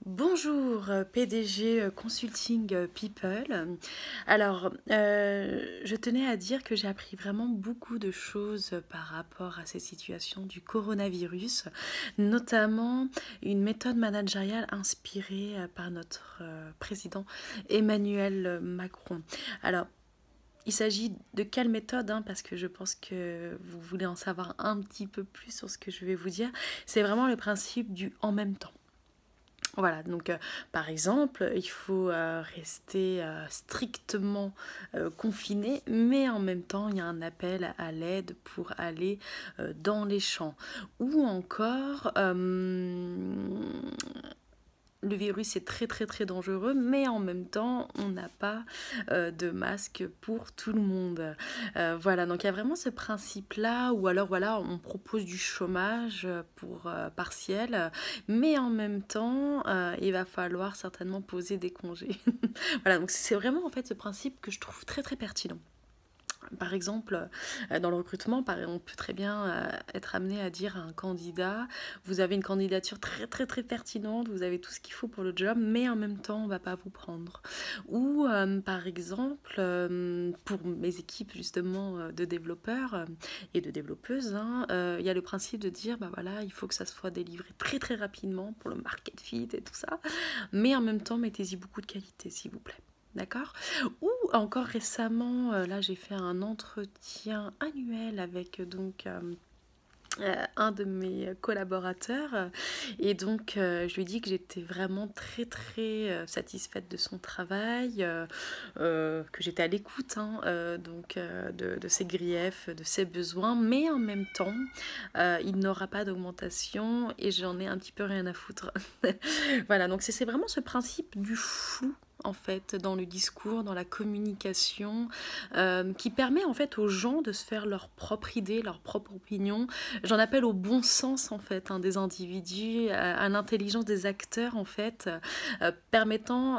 Bonjour PDG Consulting People. Alors, je tenais à dire que j'ai appris vraiment beaucoup de choses par rapport à cette situation du coronavirus, notamment une méthode managériale inspirée par notre président Emmanuel Macron. Alors, il s'agit de quelle méthode, hein, parce que je pense que vous voulez en savoir un petit peu plus sur ce que je vais vous dire. C'est vraiment le principe du en même temps. Voilà, donc par exemple, il faut rester strictement confiné, mais en même temps, il y a un appel à l'aide pour aller dans les champs. Ou encore, le virus est très très très dangereux, mais en même temps, on n'a pas de masque pour tout le monde. Voilà, donc il y a vraiment ce principe-là, ou alors voilà, on propose du chômage pour partiel, mais en même temps, il va falloir certainement poser des congés. Voilà, donc c'est vraiment en fait ce principe que je trouve très très pertinent. Par exemple, dans le recrutement, on peut très bien être amené à dire à un candidat, vous avez une candidature très très très pertinente, vous avez tout ce qu'il faut pour le job, mais en même temps, on ne va pas vous prendre. Ou par exemple, pour mes équipes justement de développeurs et de développeuses, hein, il y a le principe de dire, bah voilà, il faut que ça soit délivré très très rapidement pour le market fit et tout ça, mais en même temps, mettez-y beaucoup de qualité, s'il vous plaît. D'accord. Ou encore récemment, là j'ai fait un entretien annuel avec un de mes collaborateurs et donc je lui ai dit que j'étais vraiment très très satisfaite de son travail, que j'étais à l'écoute hein, de ses griefs, de ses besoins, mais en même temps il n'aura pas d'augmentation et j'en ai un petit peu rien à foutre. Voilà, donc c'est vraiment ce principe du flou en fait dans le discours, dans la communication, qui permet en fait aux gens de se faire leur propre idée, leur propre opinion. J'en appelle au bon sens en fait hein, des individus, à l'intelligence des acteurs en fait, permettant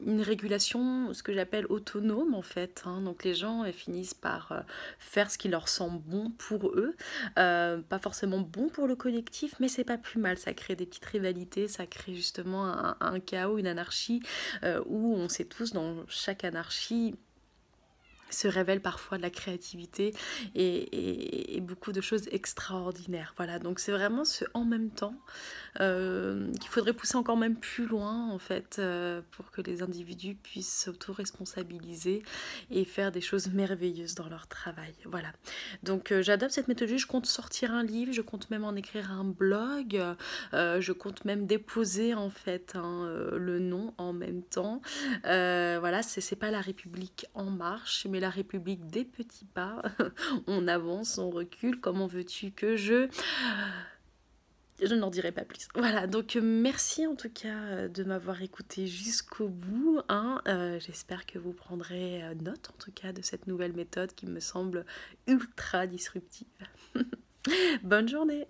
une régulation, ce que j'appelle autonome en fait. Hein. Donc les gens finissent par faire ce qui leur semble bon pour eux, pas forcément bon pour le collectif, mais c'est pas plus mal. Ça crée des petites rivalités, ça crée justement un chaos, une anarchie, où on sait tous dans chaque anarchie se révèle parfois de la créativité et beaucoup de choses extraordinaires. Voilà, donc c'est vraiment ce en même temps qu'il faudrait pousser encore même plus loin en fait pour que les individus puissent s'auto-responsabiliser et faire des choses merveilleuses dans leur travail. Voilà, donc j'adopte cette méthodologie, je compte sortir un livre, je compte même en écrire un blog, je compte même déposer en fait hein, le nom en même temps. Voilà, c'est pas la République en marche, mais la République des petits pas. On avance, on recule, comment veux-tu que je n'en dirai pas plus. Voilà, donc merci en tout cas de m'avoir écouté jusqu'au bout. Hein. J'espère que vous prendrez note en tout cas de cette nouvelle méthode qui me semble ultra disruptive. Bonne journée!